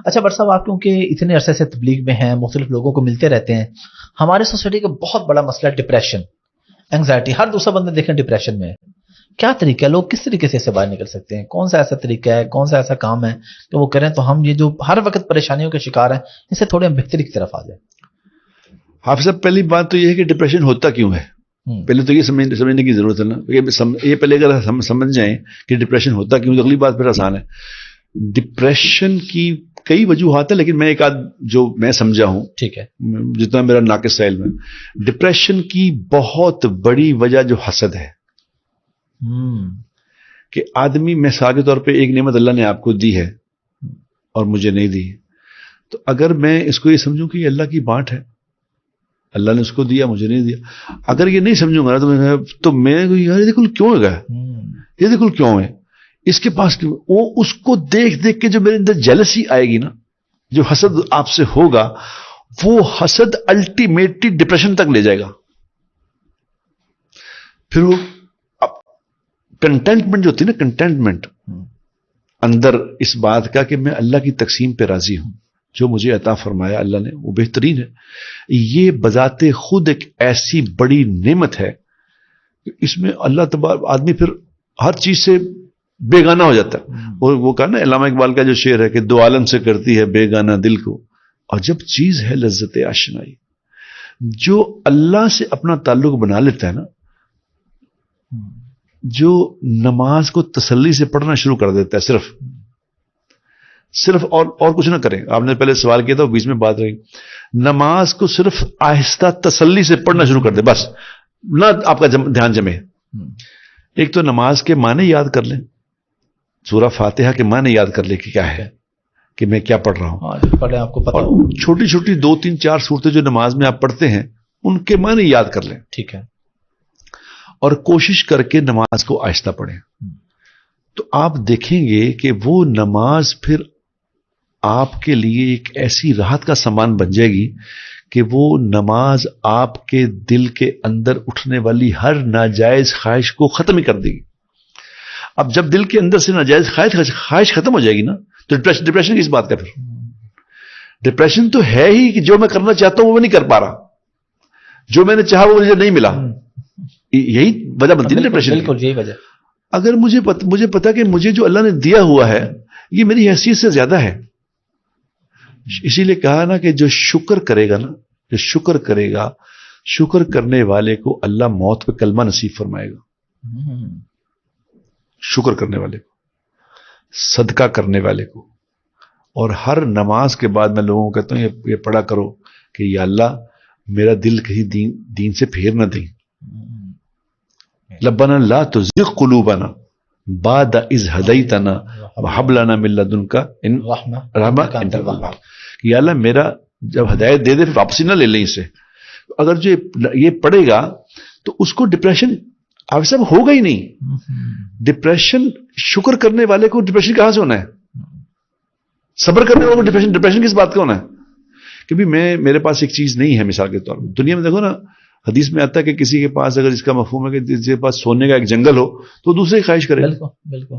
اچھا بٹ صاحب، آپ کیونکہ اتنے عرصے سے تبلیغ میں ہیں، مختلف لوگوں کو ملتے رہتے ہیں، ہمارے سوسائٹی کا بہت بڑا مسئلہ ڈپریشن، اینگزائٹی. ہر دوسرا بندہ دیکھیں ڈپریشن میں ہے. کیا طریقہ ہے، لوگ کس طریقے سے اس سے باہر نکل سکتے ہیں؟ کون سا ایسا طریقہ ہے، کون سا ایسا کام ہے کہ وہ کریں تو ہم یہ جو ہر وقت پریشانیوں کے شکار ہیں اس سے تھوڑے ہم بہتری کی طرف آ جائیں؟ حافظ صاحب، پہلی بات تو یہ ہے کہ ڈپریشن ہوتا کیوں ہے. پہلے تو یہ سمجھنے کی ضرورت ہے نا. یہ پہلے اگر ہم سمجھ جائیں کہ ڈپریشن ہوتا کیوں، تو اگلی بات پھر آسان ہے. ڈپریشن کی کئی وجوہات ہیں، لیکن میں ایک آدھ جو میں سمجھا ہوں، ٹھیک ہے، جتنا میرا ناقص سائل میں، ڈپریشن کی بہت بڑی وجہ جو حسد ہے. کہ آدمی، مثال کے طور پہ ایک نعمت اللہ نے آپ کو دی ہے اور مجھے نہیں دی، تو اگر میں اس کو یہ سمجھوں کہ یہ اللہ کی بانٹ ہے، اللہ نے اس کو دیا مجھے نہیں دیا، اگر یہ نہیں سمجھوں گا تو میں یار یہ دیکھو کیوں ہے، یہ دیکھو کیوں ہے اس کے پاس کیوں. وہ اس کو دیکھ دیکھ کے جو میرے اندر جیلسی آئے گی نا، جو حسد آپ سے ہوگا، وہ حسد الٹیمیٹلی ڈپریشن تک لے جائے گا. پھر وہ کنٹینٹمنٹ جو ہوتی ہے نا، کنٹینٹمنٹ اندر اس بات کا کہ میں اللہ کی تقسیم پہ راضی ہوں، جو مجھے عطا فرمایا اللہ نے وہ بہترین ہے. یہ بذات خود ایک ایسی بڑی نعمت ہے کہ اس میں اللہ تبارک آدمی پھر ہر چیز سے بیگانہ ہو جاتا ہے. وہ کہا نا علامہ اقبال کا جو شعر ہے کہ دو عالم سے کرتی ہے بیگانہ دل کو، اور جب چیز ہے لذت آشنائی. جو اللہ سے اپنا تعلق بنا لیتا ہے نا، جو نماز کو تسلی سے پڑھنا شروع کر دیتا ہے، صرف اور کچھ نہ کریں. آپ نے پہلے سوال کیا تھا، بیچ میں بات رہی. نماز کو صرف آہستہ تسلی سے پڑھنا شروع کر دے، بس نہ آپ کا دھیان جمے. ایک تو نماز کے معنی یاد کر لیں، سورہ فاتحہ کے معنی یاد کر لیں کہ کیا ہے، کہ میں کیا پڑھ رہا ہوں. پڑھیں، آپ کو پتہ اور چھوٹی چھوٹی 2 3 4 صورتیں جو نماز میں آپ پڑھتے ہیں ان کے معنی یاد کر لیں. ٹھیک ہے. اور کوشش کر کے نماز کو آہستہ پڑھیں، تو آپ دیکھیں گے کہ وہ نماز پھر آپ کے لیے ایک ایسی راحت کا سامان بن جائے گی کہ وہ نماز آپ کے دل کے اندر اٹھنے والی ہر ناجائز خواہش کو ختم ہی کر دے گی. اب جب دل کے اندر سے ناجائز خواہش ختم ہو جائے گی نا، تو ڈپریشن کس بات کا؟ پھر ڈپریشن تو ہے ہی کہ جو میں کرنا چاہتا ہوں وہ نہیں کر پا رہا، جو میں نے چاہا وہ مجھے نہیں ملا. یہی وجہ بنتی ہے ڈپریشن. بالکل یہی وجہ. اگر مجھے پتا کہ مجھے جو اللہ نے دیا ہوا ہے یہ میری حیثیت سے زیادہ ہے، اسی لیے کہا نا کہ جو شکر کرے گا نا، جو شکر کرے گا، شکر کرنے والے کو اللہ موت پہ کلمہ نصیب فرمائے گا. شکر کرنے والے کو، صدقہ کرنے والے کو. اور ہر نماز کے بعد میں لوگوں کو کہتا ہوں یہ پڑھا کرو کہ یا اللہ میرا دل کہیں دین سے پھیر نہ دیں. ربنا لا تزغ قلوبنا بعد اذ ہدیتنا وہب لنا من لدنک رحمہ انت الوہاب. یا اللہ میرا جب ہدایت دے دے پھر واپسی نہ لے لیں اسے. اگر جو یہ پڑھے گا تو اس کو ڈپریشن آپ سب ہوگا ہی نہیں. ڈپریشن شکر کرنے والے کو ڈپریشن کہاں سے ہونا ہے؟ صبر کرنے والے کو ڈپریشن کس بات کا ہونا ہے؟ کہ بھی میرے پاس ایک چیز نہیں ہے. مثال کے طور پر دنیا میں دیکھو نا، حدیث میں آتا ہے کہ کسی کے پاس اگر اس کا مفہوم ہے کہ جس کے پاس سونے کا ایک جنگل ہو تو دوسرے کی خواہش کرے. بالکل.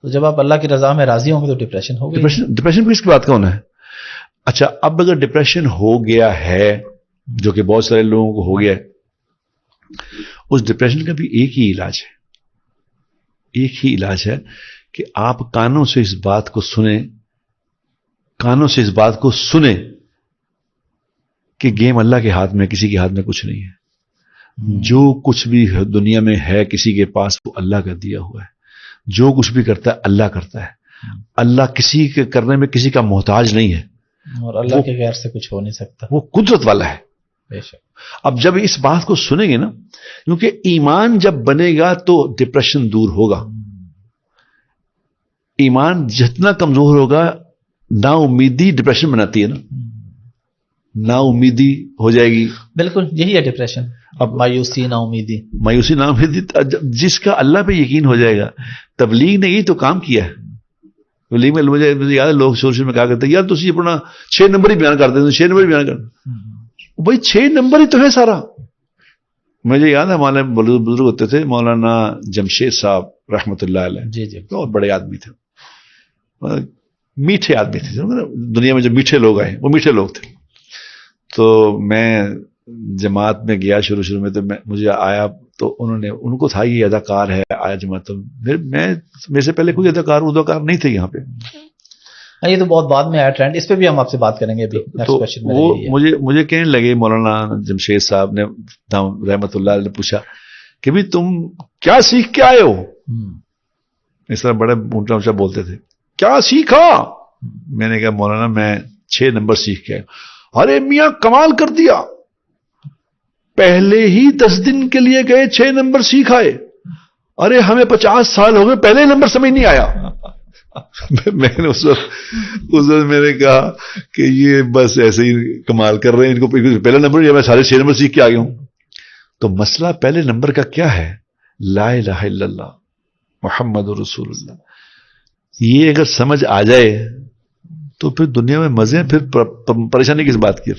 تو جب آپ اللہ کی رضا میں راضی ہوں گے تو ڈپریشن ہوگا. ڈپریشن کس بات کا ہونا ہے؟ اچھا، اب اگر ڈپریشن ہو گیا ہے، جو کہ بہت سارے لوگوں کو ہو گیا ہے، اس ڈپریشن کا بھی ایک ہی علاج ہے کہ آپ کانوں سے اس بات کو سنیں کہ گیم اللہ کے ہاتھ میں، کسی کے ہاتھ میں کچھ نہیں ہے. جو کچھ بھی دنیا میں ہے کسی کے پاس وہ اللہ کا دیا ہوا ہے. جو کچھ بھی کرتا ہے اللہ کرتا ہے. اللہ کسی کے کرنے میں کسی کا محتاج نہیں ہے، اور اللہ کے غیر سے کچھ ہو نہیں سکتا. وہ قدرت والا ہے. بے شک. اب جب اس بات کو سنیں گے نا، کیونکہ ایمان جب بنے گا تو ڈپریشن دور ہوگا. ایمان جتنا کمزور ہوگا، نا امیدی ڈپریشن بناتی ہے نا، نا امیدی ہو جائے گی. بالکل یہی ہے ڈپریشن. اب مایوسی نا امیدی. جس کا اللہ پہ یقین ہو جائے گا. تبلیغ نے یہی تو کام کیا ہے. تبلیغ میں مجھے یاد ہے لوگ سوشل میں کہا کرتے ہیں یار تسی اپنا 6 نمبر ہی بیان کر دیتے، 6 نمبر ہی بیان کر. بھائی 6 نمبر ہی تو ہے سارا. مجھے یاد ہے ہمارے بزرگ ہوتے تھے مولانا جمشید صاحب رحمۃ اللہ علیہ. جی جی. بہت بڑے آدمی تھے. میٹھے آدمی تھے. دنیا میں جو میٹھے لوگ آئے وہ میٹھے لوگ تھے. تو میں جماعت میں گیا شروع میں, تو مجھے آیا تو ان کو تھا یہ اداکار ہے آیا جماعت. تو میرے سے پہلے کوئی اداکار نہیں تھے یہاں پہ. یہ تو بہت بعد میں آیا ٹرینڈ, اس پہ بھی ہم آپ سے بات کریں گے ابھی. تو وہ مجھے کہنے لگے, مولانا جمشید صاحب نے رحمت اللہ علیہ نے پوچھا کہ بھی تم کیا سیکھ کے آئے ہو. اس طرح بڑے اونچا اونچا بولتے تھے, کیا سیکھا. میں نے کہا مولانا میں 6 نمبر سیکھ کے آیا. ارے میاں کمال کر دیا, پہلے ہی 10 دن کے لیے گئے 6 نمبر سیکھ آئے. ارے ہمیں 50 سال ہو گئے پہلے نمبر سمجھ نہیں آیا. میں نے اس وقت میں نے کہا کہ یہ بس ایسے ہی کمال کر رہے ہیں, ان کو پہلا نمبر یا میں سارے 6 نمبر سیکھ کے آ گیا ہوں. تو مسئلہ پہلے نمبر کا کیا ہے؟ لا الہ الا اللہ محمد رسول اللہ. یہ اگر سمجھ آ جائے تو پھر دنیا میں مزے ہیں, پھر پریشانی کس بات کی.